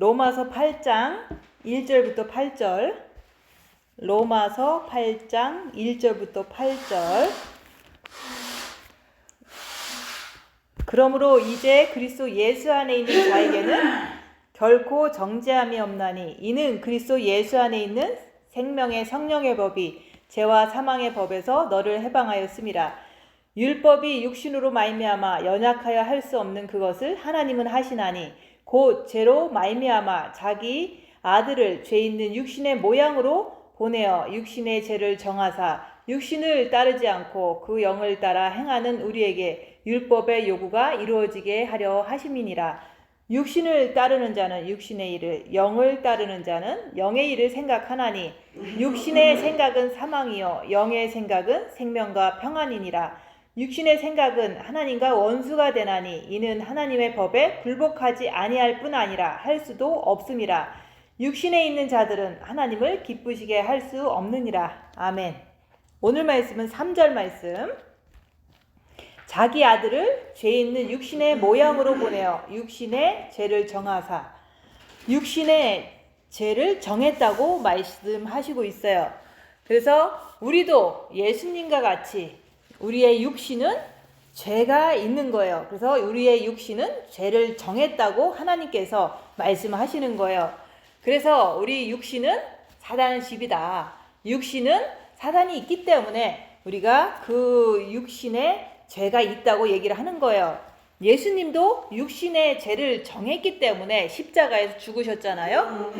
로마서 8장 1절부터 8절. 로마서 8장 1절부터 8절. 그러므로 이제 그리스도 예수 안에 있는 자에게는 결코 정죄함이 없나니 이는 그리스도 예수 안에 있는 생명의 성령의 법이 죄와 사망의 법에서 너를 해방하였음이라. 율법이 육신으로 말미암아 연약하여 할 수 없는 그것을 하나님은 하시나니 곧 죄로 말미암아 자기 아들을 죄 있는 육신의 모양으로 보내어 육신의 죄를 정하사 육신을 따르지 않고 그 영을 따라 행하는 우리에게 율법의 요구가 이루어지게 하려 하심이니라. 육신을 따르는 자는 육신의 일을, 영을 따르는 자는 영의 일을 생각하나니 육신의 생각은 사망이요 영의 생각은 생명과 평안이니라. 육신의 생각은 하나님과 원수가 되나니 이는 하나님의 법에 굴복하지 아니할 뿐 아니라 할 수도 없음이라. 육신에 있는 자들은 하나님을 기쁘시게 할 수 없느니라. 아멘. 오늘 말씀은 3절 말씀. 자기 아들을 죄 있는 육신의 모양으로 보내어 육신의 죄를 정하사. 육신의 죄를 정했다고 말씀하시고 있어요. 그래서 우리도 예수님과 같이 우리의 육신은 죄가 있는 거예요. 그래서 우리의 육신은 죄를 정했다고 하나님께서 말씀하시는 거예요. 그래서 우리 육신은 사단의 집이다. 육신은 사단이 있기 때문에 우리가 그 육신에 죄가 있다고 얘기를 하는 거예요. 예수님도 육신의 죄를 정했기 때문에 십자가에서 죽으셨잖아요.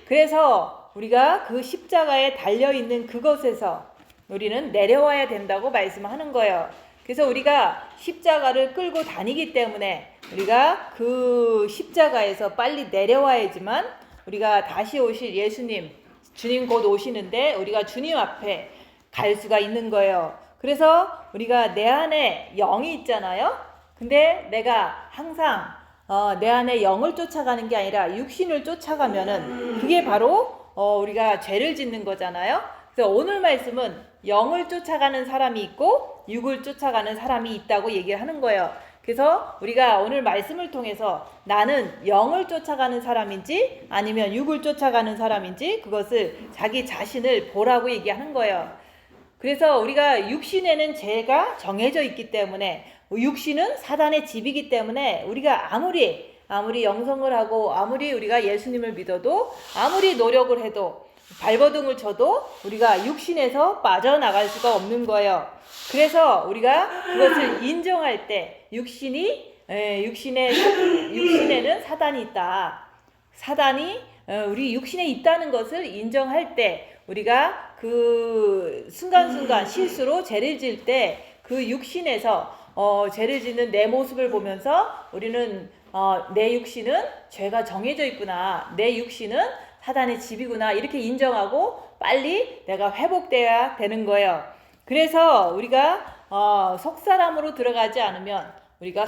그래서 우리가 그 십자가에 달려있는 그것에서 우리는 내려와야 된다고 말씀하는 거예요. 그래서 우리가 십자가를 끌고 다니기 때문에 우리가 그 십자가에서 빨리 내려와야지만 우리가 다시 오실 예수님, 주님 곧 오시는데 우리가 주님 앞에 갈 수가 있는 거예요. 그래서 우리가 내 안에 영이 있잖아요. 근데 내가 항상 내 안에 영을 쫓아가는 게 아니라 육신을 쫓아가면은 그게 바로 우리가 죄를 짓는 거잖아요. 그래서 오늘 말씀은 영을 쫓아가는 사람이 있고 육을 쫓아가는 사람이 있다고 얘기를 하는 거예요. 그래서 우리가 오늘 말씀을 통해서 나는 영을 쫓아가는 사람인지 아니면 육을 쫓아가는 사람인지 그것을 자기 자신을 보라고 얘기하는 거예요. 그래서 우리가 육신에는 죄가 정해져 있기 때문에 육신은 사단의 집이기 때문에 우리가 아무리 영성을 하고 아무리 우리가 예수님을 믿어도 아무리 노력을 해도 발버둥을 쳐도 우리가 육신에서 빠져나갈 수가 없는 거예요. 그래서 우리가 그것을 인정할 때 육신에는 사단이 있다. 사단이 우리 육신에 있다는 것을 인정할 때 우리가 그 순간순간 실수로 죄를 지을 때 그 육신에서 죄를 짓는 내 모습을 보면서 우리는 내 육신은 죄가 정해져 있구나. 내 육신은 사단의 집이구나. 이렇게 인정하고 빨리 내가 회복돼야 되는 거예요. 그래서 우리가 속사람으로 들어가지 않으면 우리가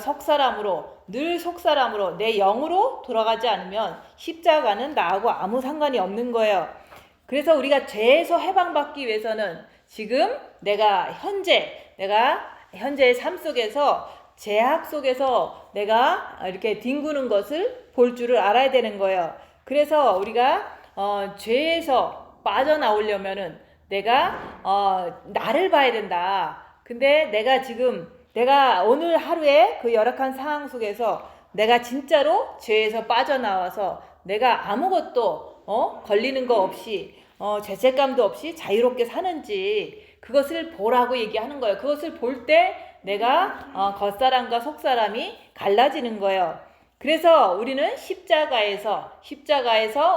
늘 속사람으로 내 영으로 돌아가지 않으면 십자가는 나하고 아무 상관이 없는 거예요. 그래서 우리가 죄에서 해방받기 위해서는 지금 내가 현재의 삶 속에서 죄악 속에서 내가 이렇게 뒹구는 것을 볼 줄을 알아야 되는 거예요. 그래서 우리가 죄에서 빠져나오려면은 내가 나를 봐야 된다. 근데 내가 오늘 하루에 그 열악한 상황 속에서 내가 진짜로 죄에서 빠져나와서 내가 아무것도 걸리는 거 없이 죄책감도 없이 자유롭게 사는지 그것을 보라고 얘기하는 거예요. 그것을 볼 때 내가 겉사람과 속사람이 갈라지는 거예요. 그래서 우리는 십자가에서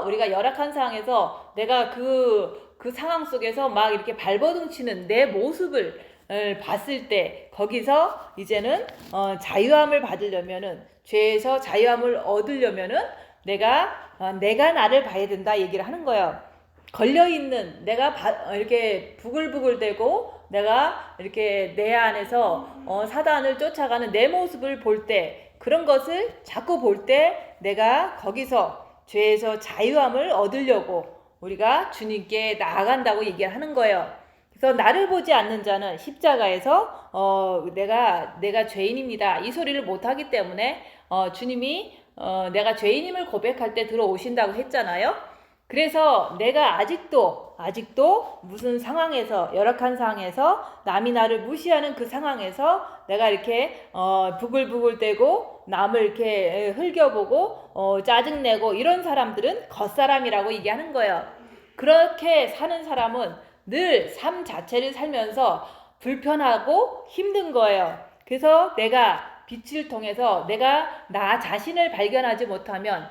우리가 열악한 상황에서 내가 그 상황 속에서 막 이렇게 발버둥 치는 내 모습을 봤을 때 거기서 이제는 자유함을 받으려면은 죄에서 자유함을 얻으려면은 내가 나를 봐야 된다 얘기를 하는 거예요. 걸려있는 내가 이렇게 부글부글대고 내가 이렇게 내 안에서 사단을 쫓아가는 내 모습을 볼 때 그런 것을 자꾸 볼 때 내가 거기서 죄에서 자유함을 얻으려고 우리가 주님께 나아간다고 얘기를 하는 거예요. 그래서 나를 보지 않는 자는 십자가에서 내가 죄인입니다 이 소리를 못하기 때문에 주님이 내가 죄인임을 고백할 때 들어오신다고 했잖아요. 그래서 내가 아직도 무슨 상황에서, 열악한 상황에서, 남이 나를 무시하는 그 상황에서 내가 이렇게 부글부글대고 남을 이렇게 흘겨보고 짜증내고 이런 사람들은 겉사람이라고 얘기하는 거예요. 그렇게 사는 사람은 늘 삶 자체를 살면서 불편하고 힘든 거예요. 그래서 내가 빛을 통해서 내가 나 자신을 발견하지 못하면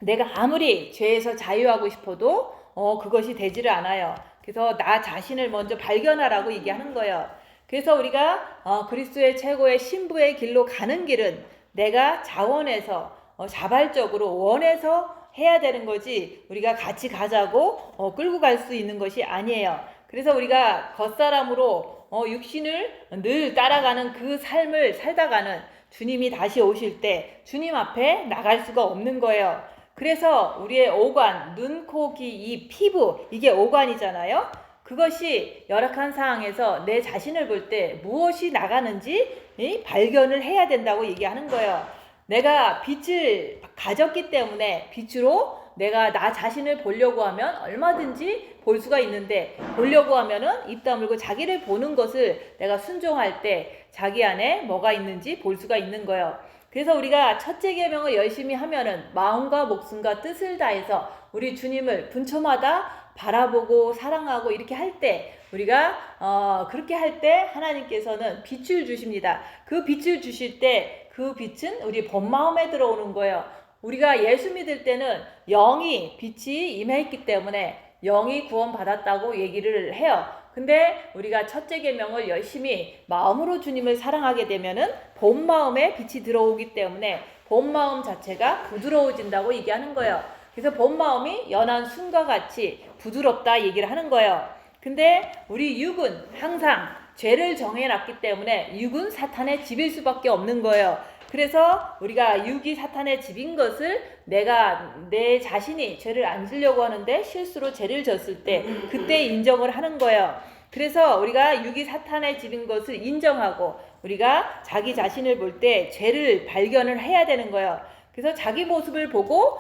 내가 아무리 죄에서 자유하고 싶어도 그것이 되지를 않아요. 그래서 나 자신을 먼저 발견하라고 얘기하는 거예요. 그래서 우리가 그리스도의 최고의 신부의 길로 가는 길은 내가 자원해서 자발적으로 원해서 해야 되는 거지 우리가 같이 가자고 끌고 갈 수 있는 것이 아니에요. 그래서 우리가 겉사람으로 육신을 늘 따라가는 그 삶을 살다가는 주님이 다시 오실 때 주님 앞에 나갈 수가 없는 거예요. 그래서 우리의 오관, 눈, 코, 귀, 입, 피부, 이게 오관이잖아요. 그것이 열악한 상황에서 내 자신을 볼 때 무엇이 나가는지 발견을 해야 된다고 얘기하는 거예요. 내가 빛을 가졌기 때문에 빛으로 내가 나 자신을 보려고 하면 얼마든지 볼 수가 있는데, 보려고 하면은 입 다물고 자기를 보는 것을 내가 순종할 때 자기 안에 뭐가 있는지 볼 수가 있는 거예요. 그래서 우리가 첫째 계명을 열심히 하면은 마음과 목숨과 뜻을 다해서 우리 주님을 분초마다 바라보고 사랑하고 이렇게 할 때, 우리가 그렇게 할 때 하나님께서는 빛을 주십니다. 그 빛을 주실 때 그 빛은 우리 본 마음에 들어오는 거예요. 우리가 예수 믿을 때는 영이 빛이 임했기 때문에 영이 구원받았다고 얘기를 해요. 근데 우리가 첫째 계명을 열심히 마음으로 주님을 사랑하게 되면은 본 마음에 빛이 들어오기 때문에 본 마음 자체가 부드러워진다고 얘기하는 거예요. 그래서 본 마음이 연한 순과 같이 부드럽다 얘기를 하는 거예요. 근데 우리 육은 항상 죄를 정해놨기 때문에 육은 사탄의 집일 수밖에 없는 거예요. 그래서 우리가 육이 사탄의 집인 것을 내 자신이 죄를 안 지려고 하는데 실수로 죄를 졌을 때 그때 인정을 하는 거예요. 그래서 우리가 육이 사탄의 집인 것을 인정하고 우리가 자기 자신을 볼 때 죄를 발견을 해야 되는 거예요. 그래서 자기 모습을 보고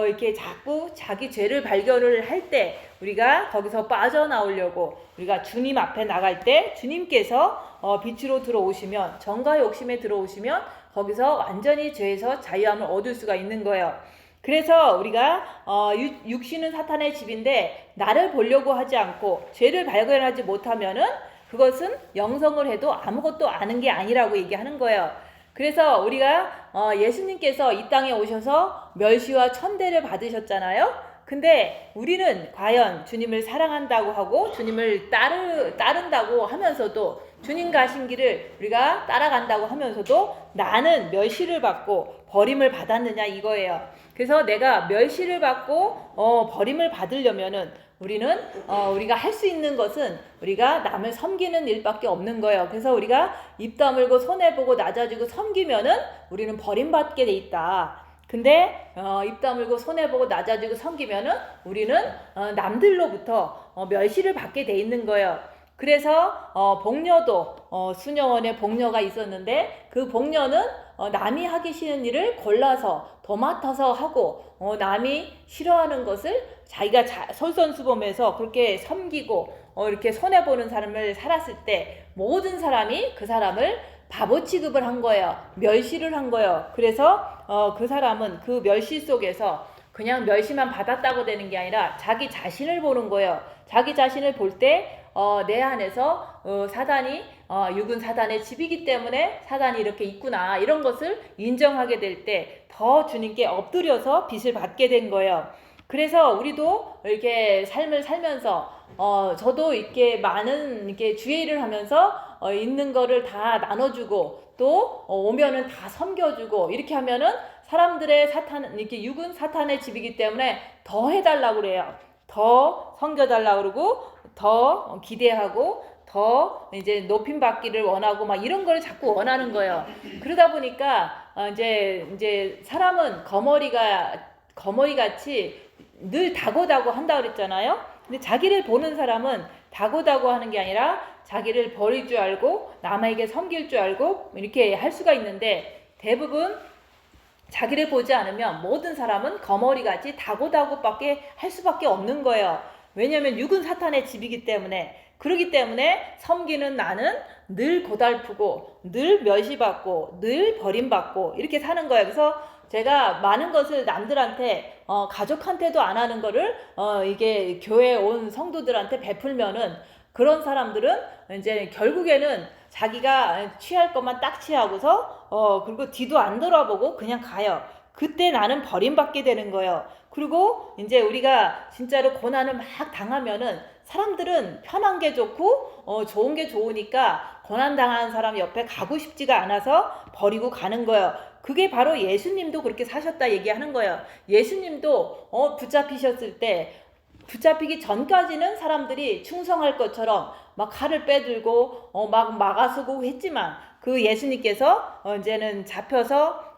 이렇게 자꾸 자기 죄를 발견을 할 때 우리가 거기서 빠져나오려고 우리가 주님 앞에 나갈 때 주님께서 빛으로 들어오시면, 정과 욕심에 들어오시면 거기서 완전히 죄에서 자유함을 얻을 수가 있는 거예요. 그래서 우리가 육신은 사탄의 집인데 나를 보려고 하지 않고 죄를 발견하지 못하면은 그것은 영성을 해도 아무것도 아는 게 아니라고 얘기하는 거예요. 그래서 우리가 예수님께서 이 땅에 오셔서 멸시와 천대를 받으셨잖아요. 근데 우리는 과연 주님을 사랑한다고 하고 주님을 따른다고 하면서도, 주님 가신 길을 우리가 따라간다고 하면서도 나는 멸시를 받고 버림을 받았느냐 이거예요. 그래서 내가 멸시를 받고 버림을 받으려면은 우리가 할 수 있는 것은 우리가 남을 섬기는 일밖에 없는 거예요. 그래서 우리가 입 다물고 손해보고 낮아지고 섬기면은 우리는 버림받게 돼 있다. 근데 입 다물고 손해보고 낮아지고 섬기면은 우리는 남들로부터 멸시를 받게 돼 있는 거예요. 그래서 복녀도 수녀원에 복녀가 있었는데 그 복녀는 남이 하기 싫은 일을 골라서 도맡아서 하고 남이 싫어하는 것을 자기가 솔선수범해서 그렇게 섬기고 이렇게 손해보는 삶을 살았을 때 모든 사람이 그 사람을 바보 취급을 한 거예요. 멸시를 한 거예요. 그래서 그 사람은 그 멸시 속에서 그냥 멸시만 받았다고 되는 게 아니라 자기 자신을 보는 거예요. 자기 자신을 볼 때 내 안에서 사단이 육은 사단의 집이기 때문에 사단이 이렇게 있구나, 이런 것을 인정하게 될 때 더 주님께 엎드려서 빛을 받게 된 거예요. 그래서 우리도 이렇게 삶을 살면서 저도 이렇게 많은 이렇게 주의 일을 하면서 있는 거를 다 나눠주고 또 오면은 다 섬겨주고 이렇게 하면은 사람들의 이렇게 육은 사탄의 집이기 때문에 더 해달라고 그래요. 더 섬겨달라고 그러고 더 기대하고 더 이제 높임 받기를 원하고 막 이런 걸 자꾸 원하는 거예요. 그러다 보니까 이제 사람은 거머리 같이 늘 다고다고 한다 그랬잖아요. 근데 자기를 보는 사람은 다고다고 하는 게 아니라 자기를 버릴 줄 알고 남에게 섬길 줄 알고 이렇게 할 수가 있는데, 대부분 자기를 보지 않으면 모든 사람은 거머리같이 다고다고밖에 할 수밖에 없는 거예요. 왜냐하면 육은 사탄의 집이기 때문에. 그렇기 때문에 섬기는 나는 늘 고달프고 늘 멸시받고 늘 버림받고 이렇게 사는 거예요. 그래서 제가 많은 것을 남들한테 가족한테도 안 하는 거를 이게 교회에 온 성도들한테 베풀면은 그런 사람들은 이제 결국에는 자기가 취할 것만 딱 취하고서 그리고 뒤도 안 돌아보고 그냥 가요. 그때 나는 버림받게 되는 거예요. 그리고 이제 우리가 진짜로 고난을 막 당하면은 사람들은 편한 게 좋고 좋은 게 좋으니까 고난 당한 사람 옆에 가고 싶지가 않아서 버리고 가는 거예요. 그게 바로 예수님도 그렇게 사셨다 얘기하는 거예요. 예수님도 붙잡히셨을 때 붙잡히기 전까지는 사람들이 충성할 것처럼 막 칼을 빼들고 막 막아서고 했지만 그 예수님께서 이제는 잡혀서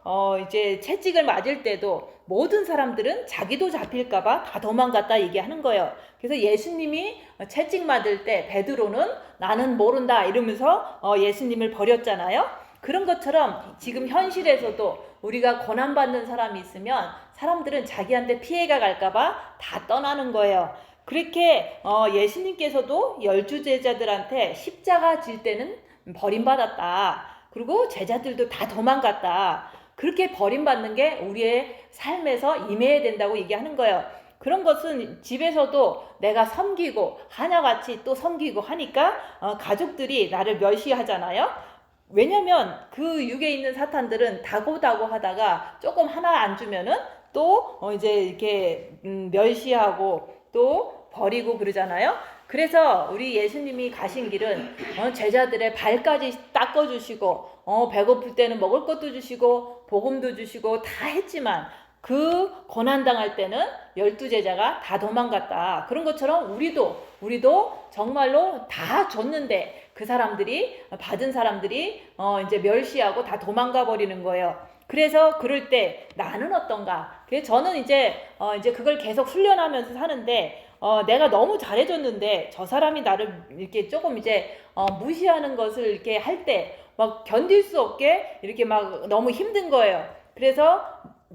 이제 채찍을 맞을 때도 모든 사람들은 자기도 잡힐까봐 다 도망갔다 얘기하는 거예요. 그래서 예수님이 채찍 맞을 때 베드로는 나는 모른다 이러면서 예수님을 버렸잖아요. 그런 것처럼 지금 현실에서도 우리가 고난받는 사람이 있으면 사람들은 자기한테 피해가 갈까봐 다 떠나는 거예요. 그렇게 예수님께서도 12제자들한테 십자가 질 때는 버림받았다. 그리고 제자들도 다 도망갔다. 그렇게 버림받는 게 우리의 삶에서 임해야 된다고 얘기하는 거예요. 그런 것은 집에서도 내가 섬기고 하나같이 또 섬기고 하니까 가족들이 나를 멸시하잖아요. 왜냐면 그 육에 있는 사탄들은 다고다고 하다가 조금 하나 안 주면은 또 이제 이렇게 멸시하고 또 버리고 그러잖아요. 그래서 우리 예수님이 가신 길은 제자들의 발까지 닦아주시고 배고플 때는 먹을 것도 주시고 복음도 주시고 다 했지만 그 고난당할 때는 12제자가 다 도망갔다. 그런 것처럼 우리도 정말로 다 줬는데 그 사람들이 받은 사람들이 이제 멸시하고 다 도망가 버리는 거예요. 그래서 그럴 때 나는 어떤가? 그래서 저는 이제 그걸 계속 훈련하면서 사는데 내가 너무 잘해줬는데 저 사람이 나를 이렇게 조금 이제 무시하는 것을 이렇게 할 때 막 견딜 수 없게 이렇게 막 너무 힘든 거예요. 그래서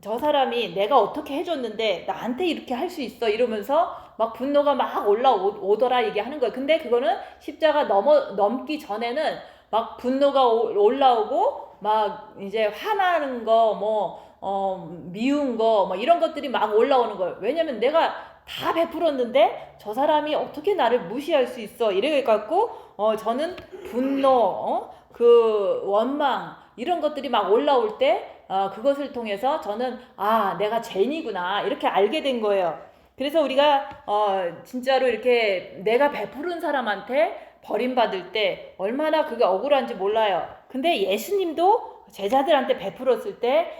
저 사람이 내가 어떻게 해줬는데 나한테 이렇게 할 수 있어 이러면서 막 분노가 막 올라오더라 얘기하는 거예요. 근데 그거는 십자가 넘기 전에는 막 분노가 올라오고 막 이제 화나는 거 미운 거 뭐 이런 것들이 막 올라오는 거예요. 왜냐면 내가 다 베풀었는데 저 사람이 어떻게 나를 무시할 수 있어 이래 갖고 저는 분노 그 원망 이런 것들이 막 올라올 때 그것을 통해서 저는 내가 죄인이구나 이렇게 알게 된 거예요. 그래서 우리가 진짜로 이렇게 내가 베푸른 사람한테 버림받을 때 얼마나 그게 억울한지 몰라요. 근데 예수님도 제자들한테 베풀었을 때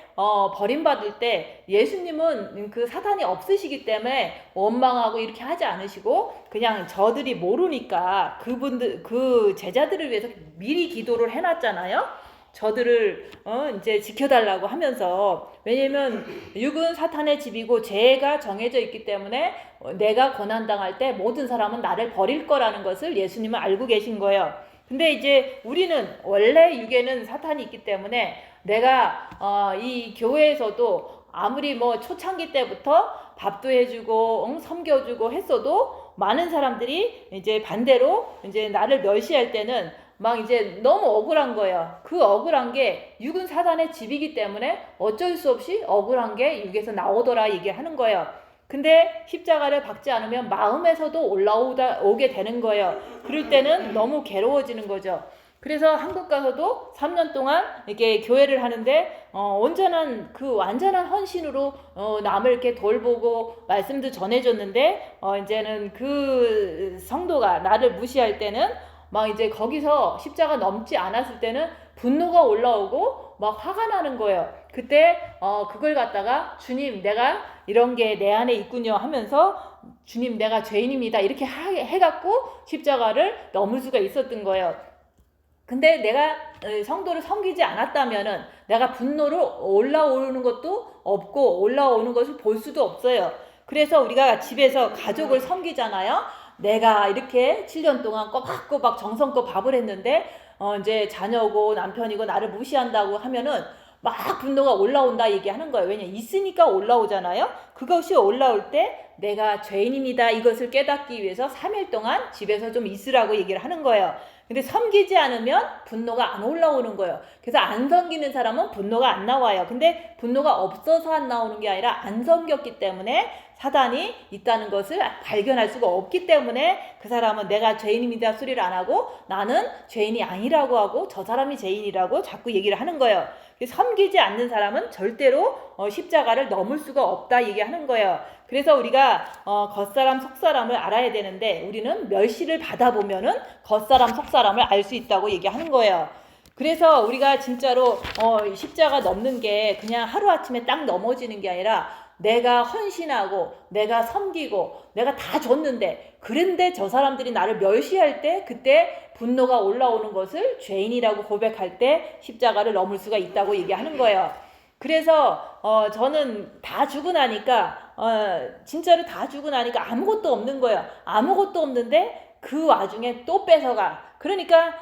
버림받을 때 예수님은 그 사탄이 없으시기 때문에 원망하고 이렇게 하지 않으시고 그냥 저들이 모르니까 그 제자들을 위해서 미리 기도를 해놨잖아요. 저들을 이제 지켜달라고 하면서 왜냐면 육은 사탄의 집이고 죄가 정해져 있기 때문에 내가 고난당할 때 모든 사람은 나를 버릴 거라는 것을 예수님은 알고 계신 거예요. 근데 이제 우리는 원래 육에는 사탄이 있기 때문에 내가 이 교회에서도 아무리 뭐 초창기 때부터 밥도 해주고 섬겨주고 했어도 많은 사람들이 이제 반대로 이제 나를 멸시할 때는 막 이제 너무 억울한 거예요. 그 억울한 게 육은 사단의 집이기 때문에 어쩔 수 없이 억울한 게 육에서 나오더라 얘기하는 거예요. 근데 십자가를 박지 않으면 마음에서도 오게 되는 거예요. 그럴 때는 너무 괴로워지는 거죠. 그래서 한국 가서도 3년 동안 이렇게 교회를 하는데 완전한 헌신으로 남을 이렇게 돌보고 말씀도 전해줬는데 이제는 그 성도가 나를 무시할 때는 막 이제 거기서 십자가 넘지 않았을 때는 분노가 올라오고 막 화가 나는 거예요. 그때 그걸 갖다가 주님 내가 이런 게 내 안에 있군요 하면서 주님 내가 죄인입니다 이렇게 해갖고 십자가를 넘을 수가 있었던 거예요. 근데 내가 성도를 섬기지 않았다면은 내가 분노로 올라오는 것도 없고 올라오는 것을 볼 수도 없어요. 그래서 우리가 집에서 가족을 섬기잖아요. 내가 이렇게 7년 동안 꼬박꼬박 정성껏 밥을 했는데 이제 자녀고 남편이고 나를 무시한다고 하면은 막 분노가 올라온다 얘기하는 거예요. 왜냐, 있으니까 올라오잖아요. 그것이 올라올 때 내가 죄인입니다, 이것을 깨닫기 위해서 3일 동안 집에서 좀 있으라고 얘기를 하는 거예요. 근데 섬기지 않으면 분노가 안 올라오는 거예요. 그래서 안 섬기는 사람은 분노가 안 나와요. 근데 분노가 없어서 안 나오는 게 아니라 안 섬겼기 때문에, 사단이 있다는 것을 발견할 수가 없기 때문에 그 사람은 내가 죄인입니다 소리를 안 하고 나는 죄인이 아니라고 하고 저 사람이 죄인이라고 자꾸 얘기를 하는 거예요. 섬기지 않는 사람은 절대로 십자가를 넘을 수가 없다 얘기하는 거예요. 그래서 우리가 겉사람 속사람을 알아야 되는데, 우리는 멸시를 받아보면은 겉사람 속사람을 알 수 있다고 얘기하는 거예요. 그래서 우리가 진짜로 십자가 넘는 게 그냥 하루아침에 딱 넘어지는 게 아니라, 내가 헌신하고 내가 섬기고 내가 다 줬는데, 그런데 저 사람들이 나를 멸시할 때, 그때 분노가 올라오는 것을 죄인이라고 고백할 때 십자가를 넘을 수가 있다고 얘기하는 거예요. 그래서 저는 다 주고 나니까 진짜로 다 주고 나니까 아무것도 없는 거예요. 아무것도 없는데 그 와중에 또 뺏어가. 그러니까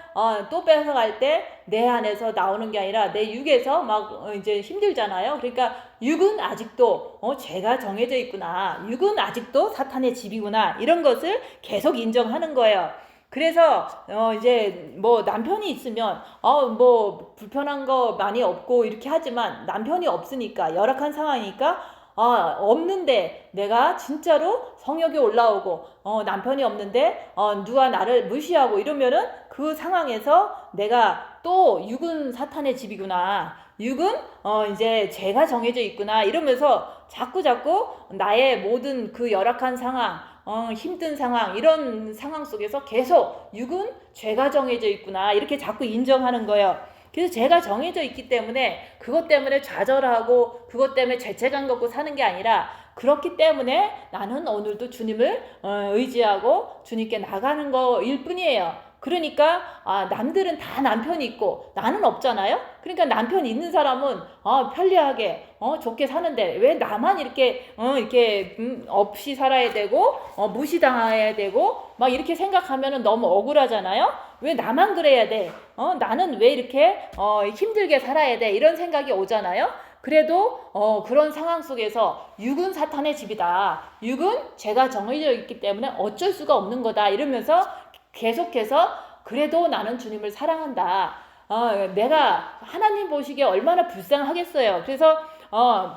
또 뺏어갈 때 내 안에서 나오는 게 아니라 내 육에서 막 이제 힘들잖아요. 그러니까 육은 아직도 죄가 정해져 있구나, 육은 아직도 사탄의 집이구나, 이런 것을 계속 인정하는 거예요. 그래서 이제 뭐 남편이 있으면 뭐 불편한 거 많이 없고 이렇게 하지만, 남편이 없으니까, 열악한 상황이니까 없는데 내가 진짜로 성욕이 올라오고 남편이 없는데 누가 나를 무시하고 이러면은, 그 상황에서 내가 또 육은 사탄의 집이구나, 육은 이제 죄가 정해져 있구나, 이러면서 자꾸 나의 모든 그 열악한 상황, 힘든 상황, 이런 상황 속에서 계속 육은 죄가 정해져 있구나, 이렇게 자꾸 인정하는 거예요. 그래서 죄가 정해져 있기 때문에 그것 때문에 좌절하고 그것 때문에 죄책감 갖고 사는 게 아니라, 그렇기 때문에 나는 오늘도 주님을 의지하고 주님께 나가는 거일 뿐이에요. 그러니까 남들은 다 남편이 있고 나는 없잖아요. 그러니까 남편 있는 사람은 편리하게 좋게 사는데, 왜 나만 이렇게 없이 살아야 되고 무시당해야 되고 막 이렇게 생각하면은 너무 억울하잖아요. 왜 나만 그래야 돼? 나는 왜 이렇게 힘들게 살아야 돼? 이런 생각이 오잖아요. 그래도 그런 상황 속에서 육은 사탄의 집이다, 육은 죄가 정해져 있기 때문에 어쩔 수가 없는 거다, 이러면서 계속해서 그래도 나는 주님을 사랑한다. 내가 하나님 보시기에 얼마나 불쌍하겠어요. 그래서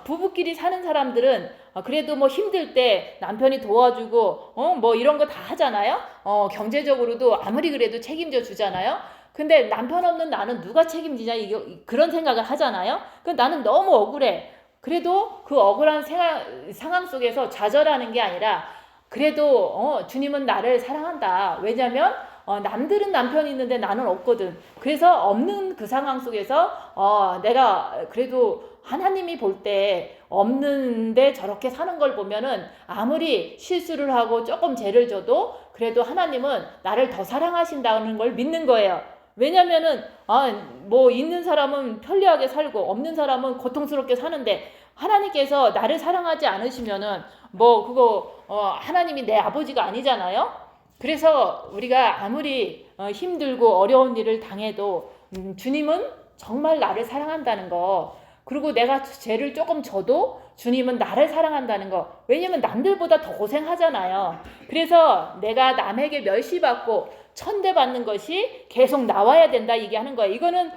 부부끼리 사는 사람들은 그래도 뭐 힘들 때 남편이 도와주고 뭐 이런 거 다 하잖아요. 경제적으로도 아무리 그래도 책임져 주잖아요. 근데 남편 없는 나는 누가 책임지냐, 그런 생각을 하잖아요. 그 나는 너무 억울해. 그래도 그 억울한 상황 속에서 좌절하는 게 아니라, 그래도 주님은 나를 사랑한다. 왜냐면 남들은 남편이 있는데 나는 없거든. 그래서 없는 그 상황 속에서 내가 그래도 하나님이 볼 때 없는데 저렇게 사는 걸 보면은, 아무리 실수를 하고 조금 죄를 져도 그래도 하나님은 나를 더 사랑하신다는 걸 믿는 거예요. 왜냐면은 뭐 있는 사람은 편리하게 살고 없는 사람은 고통스럽게 사는데, 하나님께서 나를 사랑하지 않으시면은 뭐 그거 하나님이 내 아버지가 아니잖아요. 그래서 우리가 아무리 힘들고 어려운 일을 당해도 주님은 정말 나를 사랑한다는 거, 그리고 내가 죄를 조금 져도 주님은 나를 사랑한다는 거. 왜냐면 남들보다 더 고생하잖아요. 그래서 내가 남에게 멸시받고 천대받는 것이 계속 나와야 된다 얘기하는 거예요. 이거는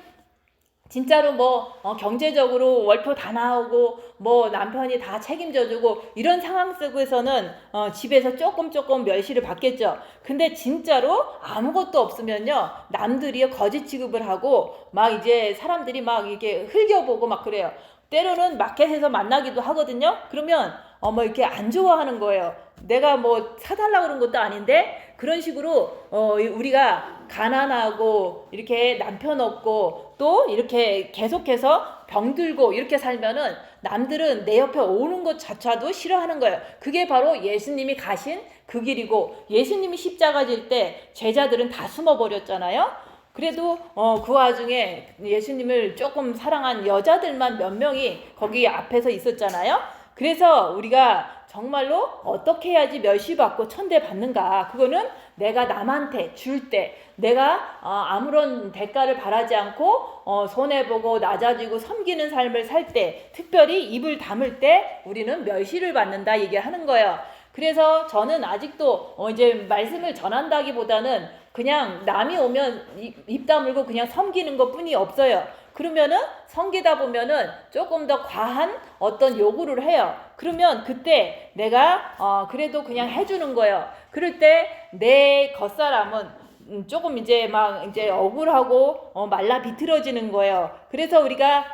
진짜로 뭐 경제적으로 월표 다 나오고 뭐 남편이 다 책임져주고 이런 상황 속에서는 집에서 조금 멸시를 받겠죠. 근데 진짜로 아무것도 없으면요, 남들이 거짓 취급을 하고 막 이제 사람들이 막 이렇게 흘겨보고 막 그래요. 때로는 마켓에서 만나기도 하거든요. 그러면 뭐 이렇게 안 좋아하는 거예요. 내가 뭐 사달라고 그런 것도 아닌데, 그런 식으로 우리가 가난하고 이렇게 남편 없고 또 이렇게 계속해서 병들고 이렇게 살면은 남들은 내 옆에 오는 것 자체도 싫어하는 거예요. 그게 바로 예수님이 가신 그 길이고, 예수님이 십자가 질 때 제자들은 다 숨어버렸잖아요. 그래도 그 와중에 예수님을 조금 사랑한 여자들만 몇 명이 거기 앞에서 있었잖아요. 그래서 우리가 정말로 어떻게 해야지 멸시받고 천대받는가. 그거는 내가 남한테 줄 때, 내가 아무런 대가를 바라지 않고 손해보고 낮아지고 섬기는 삶을 살 때, 특별히 입을 다물 때 우리는 멸시를 받는다 얘기하는 거예요. 그래서 저는 아직도 이제 말씀을 전한다기보다는 그냥 남이 오면 입 다물고 그냥 섬기는 것 뿐이 없어요. 그러면은 섬기다 보면은 조금 더 과한 어떤 요구를 해요. 그러면 그때 내가 그래도 그냥 해주는 거예요. 그럴 때 내 겉사람은 조금 이제 막 이제 억울하고 말라 비틀어지는 거예요. 그래서 우리가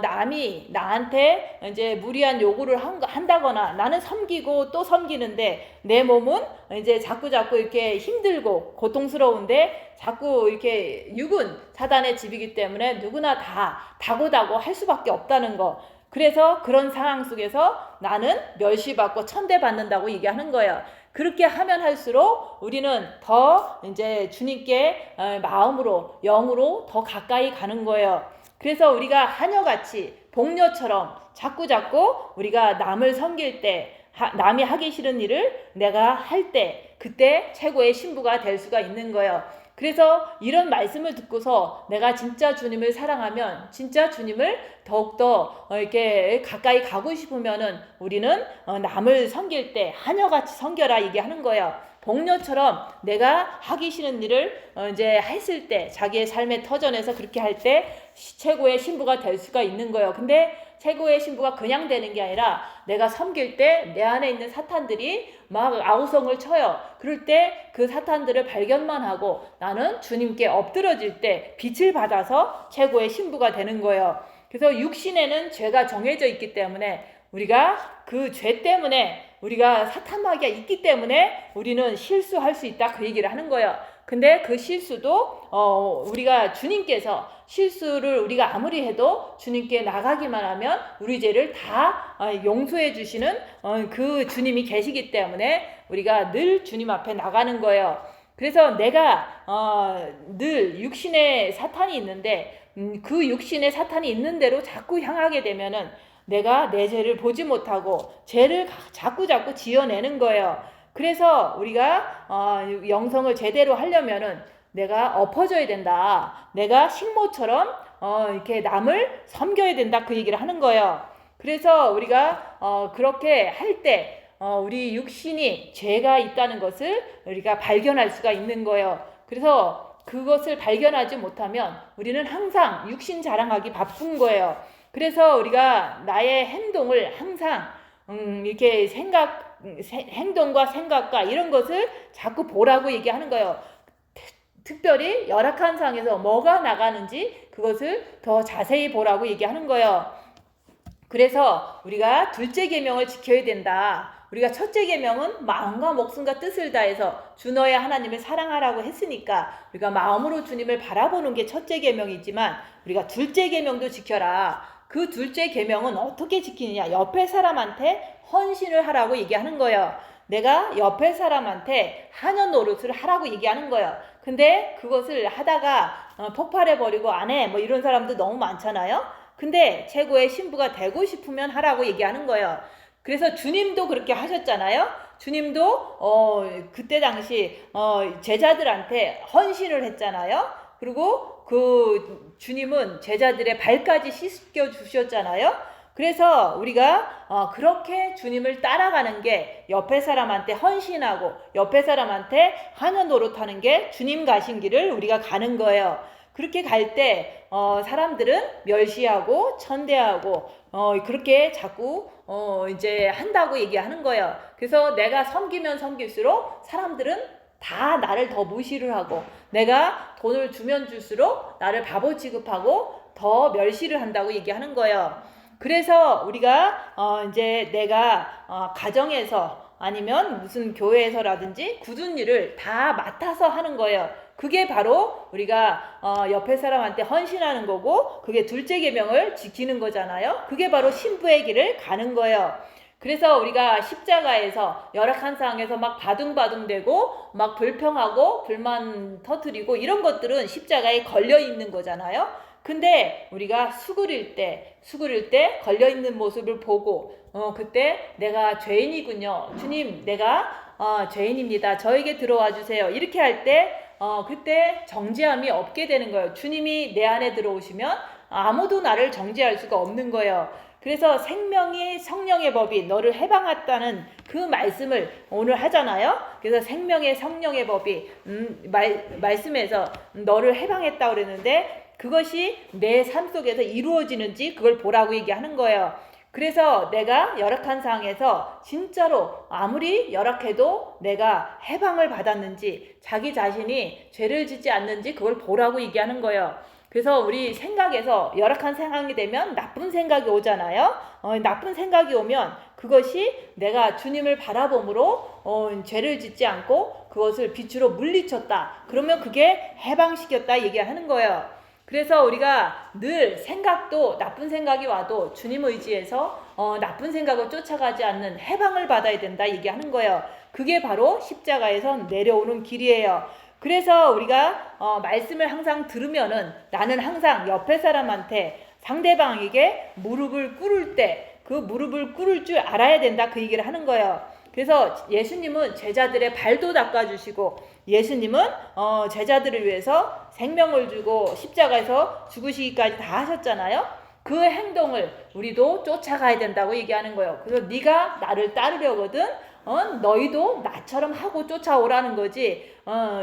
남이 나한테 이제 무리한 요구를 한다거나 나는 섬기고 또 섬기는데 내 몸은 이제 자꾸 이렇게 힘들고 고통스러운데 자꾸 이렇게 육은 사단의 집이기 때문에 누구나 다 다고다고 할 수밖에 없다는 거. 그래서 그런 상황 속에서 나는 멸시받고 천대받는다고 얘기하는 거예요. 그렇게 하면 할수록 우리는 더 이제 주님께 마음으로 영으로 더 가까이 가는 거예요. 그래서 우리가 하녀같이 복녀처럼 자꾸 우리가 남을 섬길 때 남이 하기 싫은 일을 내가 할 때 그때 최고의 신부가 될 수가 있는 거예요. 그래서 이런 말씀을 듣고서 내가 진짜 주님을 사랑하면 진짜 주님을 더욱더 이렇게 가까이 가고 싶으면은 우리는 남을 섬길 때 하녀같이 섬겨라 얘기하는 거예요. 복녀처럼 내가 하기 싫은 일을 이제 했을 때 자기의 삶의 터전에서 그렇게 할 때 최고의 신부가 될 수가 있는 거예요. 근데 최고의 신부가 그냥 되는 게 아니라 내가 섬길 때 내 안에 있는 사탄들이 막 아우성을 쳐요. 그럴 때 그 사탄들을 발견만 하고 나는 주님께 엎드러질 때 빛을 받아서 최고의 신부가 되는 거예요. 그래서 육신에는 죄가 정해져 있기 때문에 우리가 그 죄 때문에 우리가 사탄마귀가 있기 때문에 우리는 실수할 수 있다 그 얘기를 하는 거예요. 근데 그 실수도 우리가 주님께서 실수를 우리가 아무리 해도 주님께 나가기만 하면 우리 죄를 다 용서해 주시는 그 주님이 계시기 때문에 우리가 늘 주님 앞에 나가는 거예요. 그래서 내가 늘 육신에 사탄이 있는데 그 육신에 사탄이 있는 대로 자꾸 향하게 되면은 내가 내 죄를 보지 못하고 죄를 자꾸 지어내는 거예요. 그래서 우리가 영성을 제대로 하려면은 내가 엎어져야 된다. 내가 식모처럼 이렇게 남을 섬겨야 된다 그 얘기를 하는 거예요. 그래서 우리가 그렇게 할 때 우리 육신이 죄가 있다는 것을 우리가 발견할 수가 있는 거예요. 그래서 그것을 발견하지 못하면 우리는 항상 육신 자랑하기 바쁜 거예요. 그래서 우리가 나의 행동을 항상 이렇게 행동과 생각과 이런 것을 자꾸 보라고 얘기하는 거예요. 특별히 열악한 상황에서 뭐가 나가는지 그것을 더 자세히 보라고 얘기하는 거예요. 그래서 우리가 둘째 계명을 지켜야 된다. 우리가 첫째 계명은 마음과 목숨과 뜻을 다해서 주 너의 하나님을 사랑하라고 했으니까 우리가 마음으로 주님을 바라보는 게 첫째 계명이지만 우리가 둘째 계명도 지켜라. 그 둘째 계명은 어떻게 지키느냐? 옆에 사람한테 헌신을 하라고 얘기하는 거예요. 내가 옆에 사람한테 하는 노릇을 하라고 얘기하는 거예요. 근데 그것을 하다가 폭발해버리고 안 해 뭐 이런 사람도 너무 많잖아요. 근데 최고의 신부가 되고 싶으면 하라고 얘기하는 거예요. 그래서 주님도 그렇게 하셨잖아요. 주님도 그때 당시 제자들한테 헌신을 했잖아요. 그리고 그 주님은 제자들의 발까지 씻겨 주셨잖아요. 그래서 우리가 그렇게 주님을 따라가는 게 옆에 사람한테 헌신하고 옆에 사람한테 하는 노릇하는 게 주님 가신 길을 우리가 가는 거예요. 그렇게 갈 때 사람들은 멸시하고 천대하고 그렇게 자꾸 이제 한다고 얘기하는 거예요. 그래서 내가 섬기면 섬길수록 사람들은 다 나를 더 무시를 하고 내가 돈을 주면 줄수록 나를 바보 취급하고 더 멸시를 한다고 얘기하는 거예요. 그래서 우리가 이제 내가 가정에서 아니면 무슨 교회에서라든지 굳은 일을 다 맡아서 하는 거예요. 그게 바로 우리가 옆에 사람한테 헌신하는 거고 그게 둘째 계명을 지키는 거잖아요. 그게 바로 신부의 길을 가는 거예요. 그래서 우리가 십자가에서 열악한 상황에서 막 바둥바둥대고 막 불평하고 불만 터뜨리고 이런 것들은 십자가에 걸려 있는 거잖아요. 근데 우리가 수그릴 때 걸려있는 모습을 보고 그때 내가 죄인이군요. 주님, 내가 죄인입니다. 저에게 들어와 주세요. 이렇게 할 때 그때 정죄함이 없게 되는 거예요. 주님이 내 안에 들어오시면 아무도 나를 정죄할 수가 없는 거예요. 그래서 생명이 성령의 법이 너를 해방했다는 그 말씀을 오늘 하잖아요. 그래서 생명의 성령의 법이 말씀에서 너를 해방했다고 그랬는데 그것이 내 삶 속에서 이루어지는지 그걸 보라고 얘기하는 거예요. 그래서 내가 열악한 상황에서 진짜로 아무리 열악해도 내가 해방을 받았는지 자기 자신이 죄를 짓지 않는지 그걸 보라고 얘기하는 거예요. 그래서 우리 생각에서 열악한 상황이 되면 나쁜 생각이 오잖아요. 나쁜 생각이 오면 그것이 내가 주님을 바라봄으로 죄를 짓지 않고 그것을 빛으로 물리쳤다. 그러면 그게 해방시켰다 얘기하는 거예요. 그래서 우리가 늘 생각도 나쁜 생각이 와도 주님 의지해서 나쁜 생각을 쫓아가지 않는 해방을 받아야 된다 얘기하는 거예요. 그게 바로 십자가에서 내려오는 길이에요. 그래서 우리가 말씀을 항상 들으면은 나는 항상 옆에 사람한테 상대방에게 무릎을 꿇을 때 그 무릎을 꿇을 줄 알아야 된다 그 얘기를 하는 거예요. 그래서 예수님은 제자들의 발도 닦아주시고 예수님은 제자들을 위해서 생명을 주고 십자가에서 죽으시기까지 다 하셨잖아요. 그 행동을 우리도 쫓아가야 된다고 얘기하는 거예요. 그래서 네가 나를 따르려거든 너희도 나처럼 하고 쫓아오라는 거지.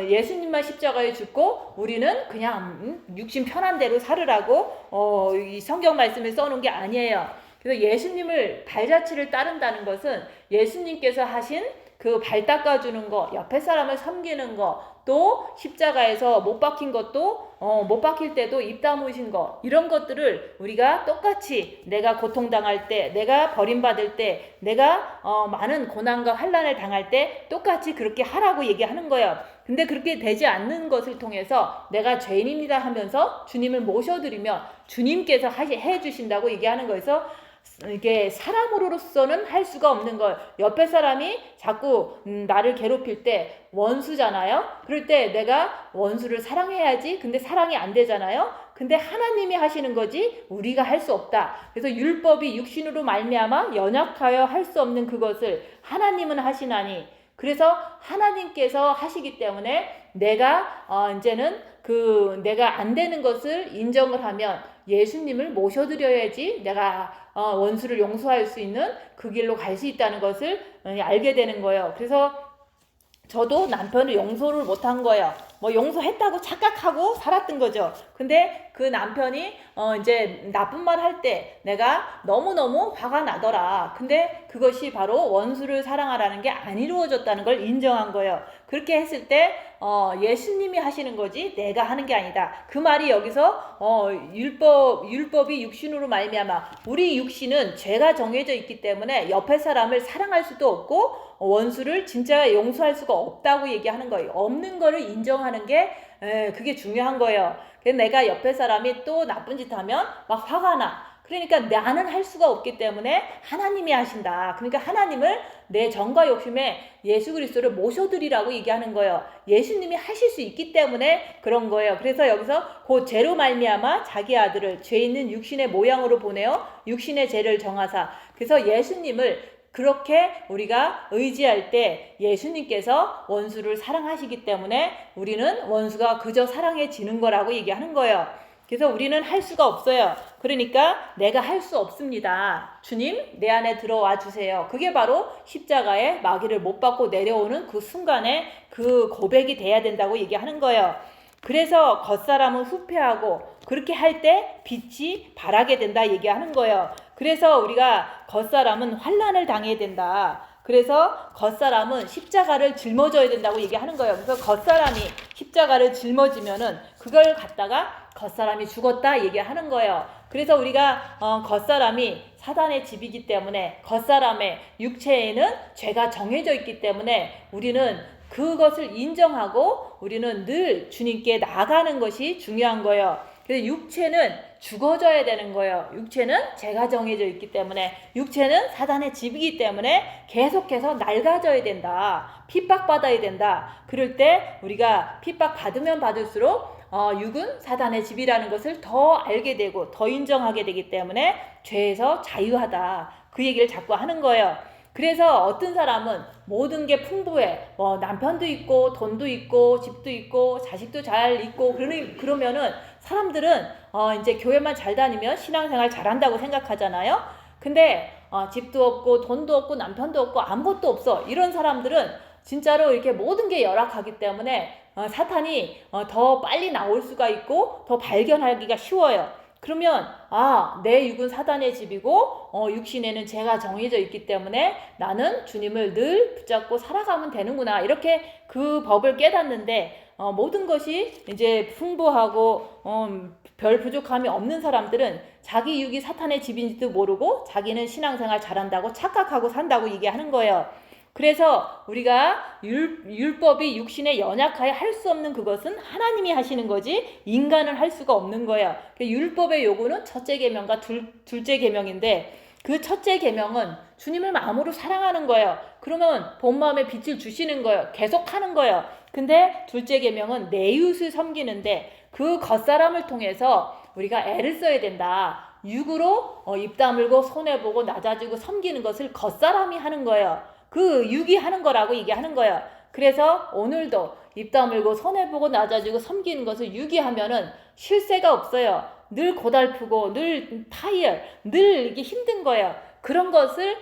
예수님만 십자가에 죽고 우리는 그냥 육신 편한 대로 살으라고 이 성경 말씀에 써놓은 게 아니에요. 그래서 예수님을 발자취를 따른다는 것은 예수님께서 하신 그 발 닦아주는 거, 옆에 사람을 섬기는 거, 또 십자가에서 못 박힌 것도 못 박힐 때도 입 다무신 거, 이런 것들을 우리가 똑같이 내가 고통당할 때, 내가 버림받을 때, 내가 많은 고난과 환난을 당할 때 똑같이 그렇게 하라고 얘기하는 거예요. 근데 그렇게 되지 않는 것을 통해서 내가 죄인입니다 하면서 주님을 모셔드리면 주님께서 해주신다고 얘기하는 거에서 이게 사람으로서는 할 수가 없는 걸. 옆에 사람이 자꾸 나를 괴롭힐 때 원수잖아요. 그럴 때 내가 원수를 사랑해야지. 근데 사랑이 안 되잖아요. 근데 하나님이 하시는 거지 우리가 할 수 없다. 그래서 율법이 육신으로 말미암아 연약하여 할 수 없는 그것을 하나님은 하시나니. 그래서 하나님께서 하시기 때문에 내가 이제는 내가 안 되는 것을 인정을 하면 예수님을 모셔드려야지 내가 원수를 용서할 수 있는 그 길로 갈 수 있다는 것을 알게 되는 거예요. 그래서 저도 남편을 용서를 못한 거예요. 뭐 용서했다고 착각하고 살았던 거죠. 근데 그 남편이 이제 나쁜 말 할 때 내가 너무너무 화가 나더라. 근데 그것이 바로 원수를 사랑하라는 게 안 이루어졌다는 걸 인정한 거예요. 그렇게 했을 때 예수님이 하시는 거지 내가 하는 게 아니다. 그 말이 여기서 율법이 육신으로 말미암아 우리 육신은 죄가 정해져 있기 때문에 옆에 사람을 사랑할 수도 없고 원수를 진짜 용서할 수가 없다고 얘기하는 거예요. 없는 거를 인정하는 게 그게 중요한 거예요. 그래서 내가 옆에 사람이 또 나쁜 짓 하면 막 화가 나. 그러니까 나는 할 수가 없기 때문에 하나님이 하신다. 그러니까 하나님을 내 정과 욕심에 예수 그리스도를 모셔드리라고 얘기하는 거예요. 예수님이 하실 수 있기 때문에 그런 거예요. 그래서 여기서 그 죄로 말미암아 자기 아들을 죄 있는 육신의 모양으로 보내어 육신의 죄를 정하사. 그래서 예수님을 그렇게 우리가 의지할 때 예수님께서 원수를 사랑하시기 때문에 우리는 원수가 그저 사랑해지는 거라고 얘기하는 거예요. 그래서 우리는 할 수가 없어요. 그러니까 내가 할 수 없습니다. 주님 내 안에 들어와 주세요. 그게 바로 십자가에 마귀를 못 받고 내려오는 그 순간에 그 고백이 돼야 된다고 얘기하는 거예요. 그래서 겉사람은 후패하고 그렇게 할 때 빛이 발하게 된다 얘기하는 거예요. 그래서 우리가 겉사람은 환난을 당해야 된다. 그래서 겉사람은 십자가를 짊어져야 된다고 얘기하는 거예요. 그래서 겉사람이 십자가를 짊어지면은 그걸 갖다가 겉사람이 죽었다 얘기하는 거예요. 그래서 우리가 겉사람이 사단의 집이기 때문에 겉사람의 육체에는 죄가 정해져 있기 때문에 우리는 그것을 인정하고 우리는 늘 주님께 나아가는 것이 중요한 거예요. 그래서 육체는 죽어져야 되는 거예요. 육체는 죄가 정해져 있기 때문에 육체는 사단의 집이기 때문에 계속해서 낡아져야 된다. 핍박받아야 된다. 그럴 때 우리가 핍박받으면 받을수록 육은 사단의 집이라는 것을 더 알게 되고 더 인정하게 되기 때문에 죄에서 자유하다. 그 얘기를 자꾸 하는 거예요. 그래서 어떤 사람은 모든 게 풍부해. 남편도 있고 돈도 있고 집도 있고 자식도 잘 있고 그러면은 사람들은 이제 교회만 잘 다니면 신앙생활 잘한다고 생각하잖아요. 근데 집도 없고 돈도 없고 남편도 없고 아무것도 없어. 이런 사람들은 진짜로 이렇게 모든 게 열악하기 때문에 사탄이 더 빨리 나올 수가 있고 더 발견하기가 쉬워요. 그러면 내 육은 사단의 집이고 육신에는 죄가 정해져 있기 때문에 나는 주님을 늘 붙잡고 살아가면 되는구나. 이렇게 그 법을 깨닫는데 모든 것이 이제 풍부하고 별 부족함이 없는 사람들은 자기 육이 사탄의 집인지도 모르고 자기는 신앙생활 잘한다고 착각하고 산다고 얘기하는 거예요. 그래서 우리가 율법이 육신에 연약하여 할 수 없는 그것은 하나님이 하시는 거지 인간은 할 수가 없는 거예요. 율법의 요구는 첫째 계명과 둘째 계명인데 그 첫째 계명은 주님을 마음으로 사랑하는 거예요. 그러면 본 마음에 빛을 주시는 거예요. 계속 하는 거예요. 근데 둘째 계명은 내 이웃을 섬기는데 그 겉사람을 통해서 우리가 애를 써야 된다. 육으로 입 다물고 손해보고 낮아지고 섬기는 것을 겉사람이 하는 거예요. 그 육이 하는 거라고 얘기하는 거예요. 그래서 오늘도 입 다물고 손해보고 낮아지고 섬기는 것을 육이 하면은 쉴 새가 없어요. 늘 고달프고 늘 타이어 늘 이게 힘든 거예요. 그런 것을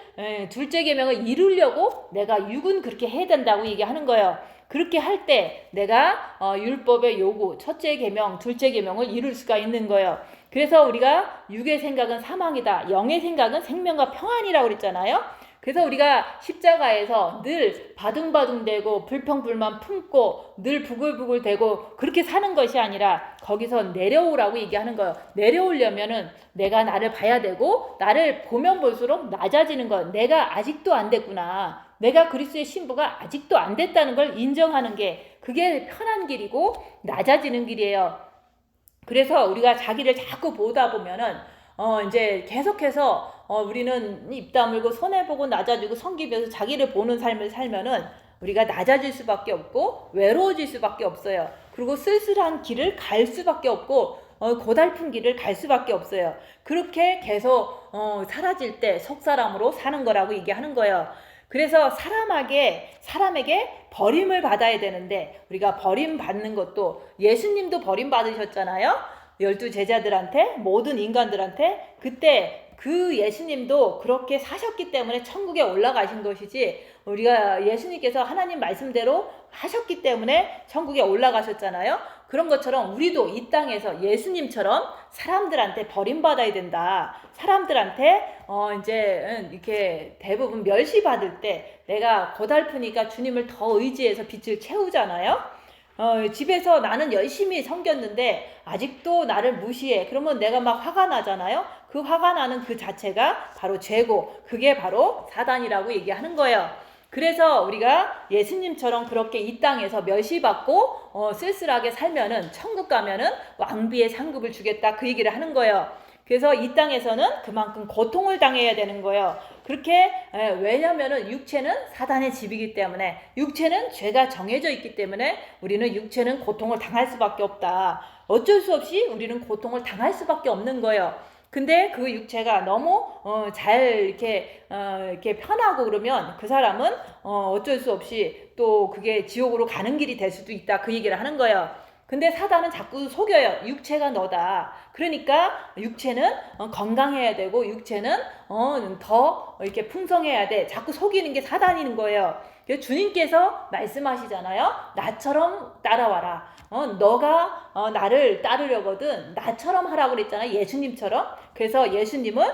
둘째 계명을 이루려고 내가 육은 그렇게 해야 된다고 얘기하는 거예요. 그렇게 할 때 내가 율법의 요구 첫째 계명 둘째 계명을 이룰 수가 있는 거예요. 그래서 우리가 육의 생각은 사망이다. 영의 생각은 생명과 평안이라고 그랬잖아요. 그래서 우리가 십자가에서 늘 바둥바둥대고 불평불만 품고 늘 부글부글대고 그렇게 사는 것이 아니라 거기서 내려오라고 얘기하는 거예요. 내려오려면은 내가 나를 봐야 되고 나를 보면 볼수록 낮아지는 거. 내가 아직도 안 됐구나. 내가 그리스도의 신부가 아직도 안 됐다는 걸 인정하는 게 그게 편한 길이고 낮아지는 길이에요. 그래서 우리가 자기를 자꾸 보다 보면은 이제 계속해서 우리는 입 다물고 손해보고 낮아지고 섬기면서 자기를 보는 삶을 살면은 우리가 낮아질 수밖에 없고 외로워질 수밖에 없어요. 그리고 쓸쓸한 길을 갈 수밖에 없고 고달픈 길을 갈 수밖에 없어요. 그렇게 계속 사라질 때 속사람으로 사는 거라고 얘기하는 거예요. 그래서 사람에게 버림을 받아야 되는데 우리가 버림받는 것도 예수님도 버림받으셨잖아요. 12 제자들한테 모든 인간들한테 그때 그 예수님도 그렇게 사셨기 때문에 천국에 올라가신 것이지 우리가 예수님께서 하나님 말씀대로 하셨기 때문에 천국에 올라가셨잖아요. 그런 것처럼 우리도 이 땅에서 예수님처럼 사람들한테 버림받아야 된다. 사람들한테 이제 이렇게 대부분 멸시받을 때 내가 고달프니까 주님을 더 의지해서 빛을 채우잖아요. 집에서 나는 열심히 섬겼는데 아직도 나를 무시해. 그러면 내가 막 화가 나잖아요. 그 화가 나는 그 자체가 바로 죄고 그게 바로 사단이라고 얘기하는 거예요. 그래서 우리가 예수님처럼 그렇게 이 땅에서 멸시받고 쓸쓸하게 살면은 천국 가면은 왕비의 상급을 주겠다 그 얘기를 하는 거예요. 그래서 이 땅에서는 그만큼 고통을 당해야 되는 거예요. 그렇게 왜냐면은 육체는 사단의 집이기 때문에 육체는 죄가 정해져 있기 때문에 우리는 육체는 고통을 당할 수밖에 없다. 어쩔 수 없이 우리는 고통을 당할 수밖에 없는 거예요. 근데 그 육체가 너무 잘 이렇게 편하고 그러면 그 사람은 어쩔 수 없이 또 그게 지옥으로 가는 길이 될 수도 있다 그 얘기를 하는 거예요. 근데 사단은 자꾸 속여요. 육체가 너다. 그러니까 육체는 건강해야 되고 육체는 더 이렇게 풍성해야 돼. 자꾸 속이는 게 사단인 거예요. 그래서 주님께서 말씀하시잖아요. 나처럼 따라와라. 너가 나를 따르려거든 나처럼 하라고 그랬잖아요. 예수님처럼. 그래서 예수님은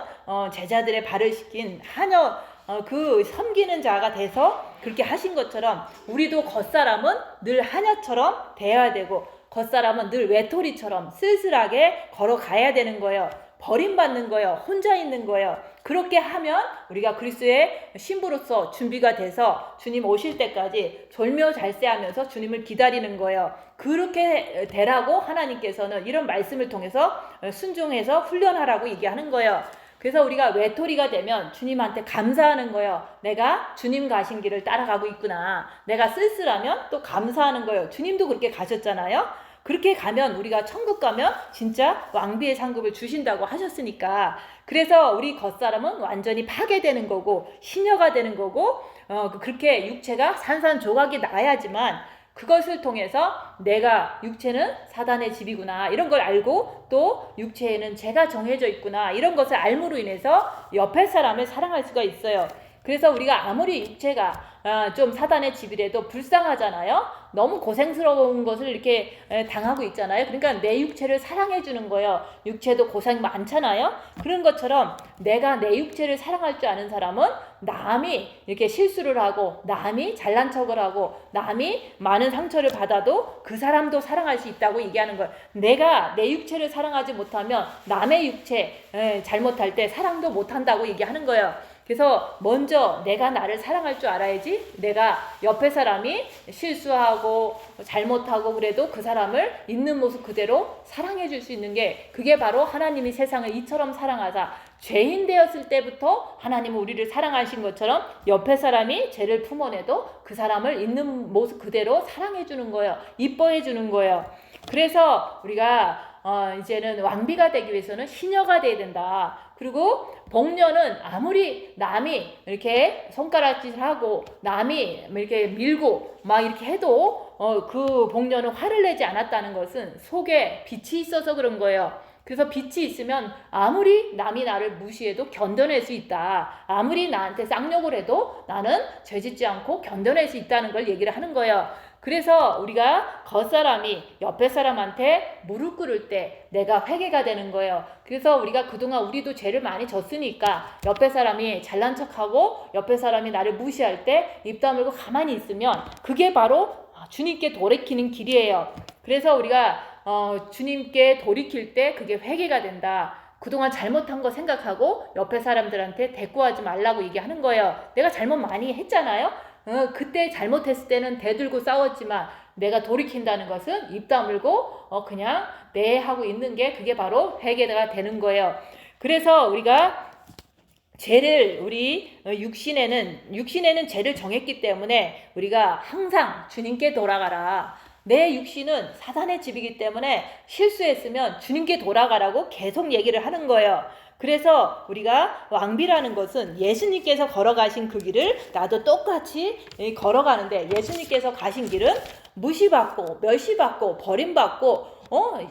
제자들의 발을 씻긴 하녀 그 섬기는 자가 돼서 그렇게 하신 것처럼 우리도 겉사람은 늘 하녀처럼 돼야 되고 겉사람은 늘 외톨이처럼 쓸쓸하게 걸어가야 되는 거예요. 버림받는 거예요. 혼자 있는 거예요. 그렇게 하면 우리가 그리스도의 신부로서 준비가 돼서 주님 오실 때까지 졸며잘세하면서 주님을 기다리는 거예요. 그렇게 되라고 하나님께서는 이런 말씀을 통해서 순종해서 훈련하라고 얘기하는 거예요. 그래서 우리가 외톨이가 되면 주님한테 감사하는 거예요. 내가 주님 가신 길을 따라가고 있구나. 내가 쓸쓸하면 또 감사하는 거예요. 주님도 그렇게 가셨잖아요. 그렇게 가면 우리가 천국 가면 진짜 왕비의 상급을 주신다고 하셨으니까 그래서 우리 겉사람은 완전히 파괴되는 거고 시녀가 되는 거고 그렇게 육체가 산산조각이 나야지만 그것을 통해서 내가 육체는 사단의 집이구나 이런 걸 알고 또 육체에는 죄가 정해져 있구나 이런 것을 알므로 인해서 옆에 사람을 사랑할 수가 있어요. 그래서 우리가 아무리 육체가 좀 사단의 집이라도 불쌍하잖아요. 너무 고생스러운 것을 이렇게 당하고 있잖아요. 그러니까 내 육체를 사랑해 주는 거예요. 육체도 고생이 많잖아요. 그런 것처럼 내가 내 육체를 사랑할 줄 아는 사람은 남이 이렇게 실수를 하고 남이 잘난 척을 하고 남이 많은 상처를 받아도 그 사람도 사랑할 수 있다고 얘기하는 거예요. 내가 내 육체를 사랑하지 못하면 남의 육체 잘못할 때 사랑도 못한다고 얘기하는 거예요. 그래서 먼저 내가 나를 사랑할 줄 알아야지 내가 옆에 사람이 실수하고 잘못하고 그래도 그 사람을 있는 모습 그대로 사랑해 줄 수 있는 게 그게 바로 하나님이 세상을 이처럼 사랑하사 죄인 되었을 때부터 하나님은 우리를 사랑하신 것처럼 옆에 사람이 죄를 품어내도 그 사람을 있는 모습 그대로 사랑해 주는 거예요. 이뻐해 주는 거예요. 그래서 우리가 이제는 왕비가 되기 위해서는 시녀가 돼야 된다. 그리고 복녀는 아무리 남이 이렇게 손가락질을 하고 남이 이렇게 밀고 막 이렇게 해도 그 복녀는 화를 내지 않았다는 것은 속에 빛이 있어서 그런 거예요. 그래서 빛이 있으면 아무리 남이 나를 무시해도 견뎌낼 수 있다. 아무리 나한테 쌍욕을 해도 나는 죄짓지 않고 견뎌낼 수 있다는 걸 얘기를 하는 거예요. 그래서 우리가 겉사람이 옆에 사람한테 무릎 꿇을 때 내가 회개가 되는 거예요. 그래서 우리가 그동안 우리도 죄를 많이 졌으니까 옆에 사람이 잘난 척하고 옆에 사람이 나를 무시할 때 입 다물고 가만히 있으면 그게 바로 주님께 돌이키는 길이에요. 그래서 우리가 주님께 돌이킬 때 그게 회개가 된다. 그동안 잘못한 거 생각하고 옆에 사람들한테 대꾸하지 말라고 얘기하는 거예요. 내가 잘못 많이 했잖아요. 그때 잘못했을 때는 대들고 싸웠지만 내가 돌이킨다는 것은 입 다물고 그냥 네 하고 있는 게 그게 바로 회개가 되는 거예요. 그래서 우리가 죄를 우리 육신에는 죄를 정했기 때문에 우리가 항상 주님께 돌아가라. 내 육신은 사단의 집이기 때문에 실수했으면 주님께 돌아가라고 계속 얘기를 하는 거예요. 그래서 우리가 왕비라는 것은 예수님께서 걸어가신 그 길을 나도 똑같이 걸어가는데 예수님께서 가신 길은 무시받고 멸시받고 버림받고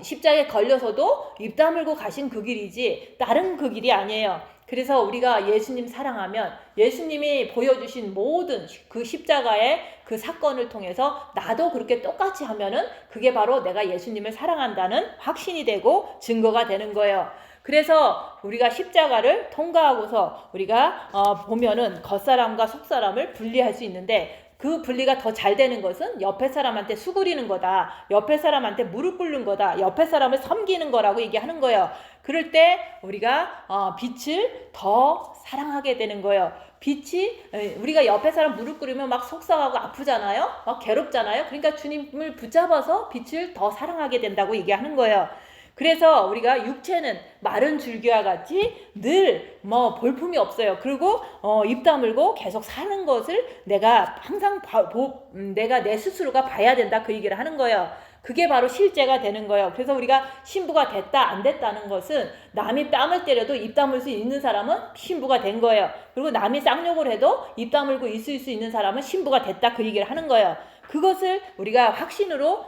십자가에 걸려서도 입 다물고 가신 그 길이지 다른 그 길이 아니에요. 그래서 우리가 예수님 사랑하면 예수님이 보여주신 모든 그 십자가의 그 사건을 통해서 나도 그렇게 똑같이 하면은 그게 바로 내가 예수님을 사랑한다는 확신이 되고 증거가 되는 거예요. 그래서 우리가 십자가를 통과하고서 우리가 보면은 겉사람과 속사람을 분리할 수 있는데 그 분리가 더 잘 되는 것은 옆에 사람한테 수그리는 거다. 옆에 사람한테 무릎 꿇는 거다. 옆에 사람을 섬기는 거라고 얘기하는 거예요. 그럴 때 우리가 빛을 더 사랑하게 되는 거예요. 빛이 우리가 옆에 사람 무릎 꿇으면 막 속상하고 아프잖아요. 막 괴롭잖아요. 그러니까 주님을 붙잡아서 빛을 더 사랑하게 된다고 얘기하는 거예요. 그래서 우리가 육체는 마른 줄기와 같이 늘 볼품이 없어요. 그리고 입 다물고 계속 사는 것을 내가 항상 내가 내 스스로가 봐야 된다 그 얘기를 하는 거예요. 그게 바로 실제가 되는 거예요. 그래서 우리가 신부가 됐다 안 됐다는 것은 남이 뺨을 때려도 입 다물 수 있는 사람은 신부가 된 거예요. 그리고 남이 쌍욕을 해도 입 다물고 있을 수 있는 사람은 신부가 됐다 그 얘기를 하는 거예요. 그것을 우리가 확신으로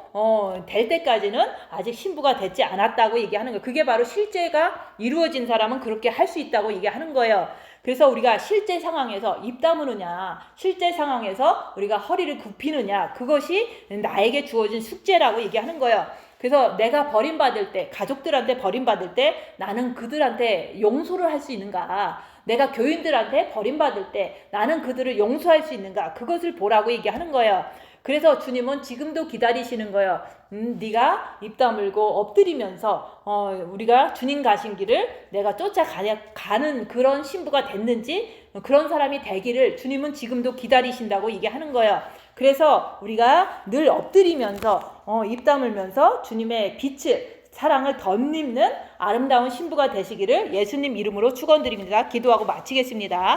될 때까지는 아직 신부가 되지 않았다고 얘기하는 거예요. 그게 바로 실제가 이루어진 사람은 그렇게 할 수 있다고 얘기하는 거예요. 그래서 우리가 실제 상황에서 입 다무느냐, 실제 상황에서 우리가 허리를 굽히느냐, 그것이 나에게 주어진 숙제라고 얘기하는 거예요. 그래서 내가 버림받을 때, 가족들한테 버림받을 때 나는 그들한테 용서를 할 수 있는가, 내가 교인들한테 버림받을 때 나는 그들을 용서할 수 있는가, 그것을 보라고 얘기하는 거예요. 그래서 주님은 지금도 기다리시는 거예요. 네가 입 다물고 엎드리면서 우리가 주님 가신 길을 내가 쫓아가는 그런 신부가 됐는지 그런 사람이 되기를 주님은 지금도 기다리신다고 얘기하는 거예요. 그래서 우리가 늘 엎드리면서 입 다물면서 주님의 빛을 사랑을 덧입는 아름다운 신부가 되시기를 예수님 이름으로 축원드립니다. 기도하고 마치겠습니다.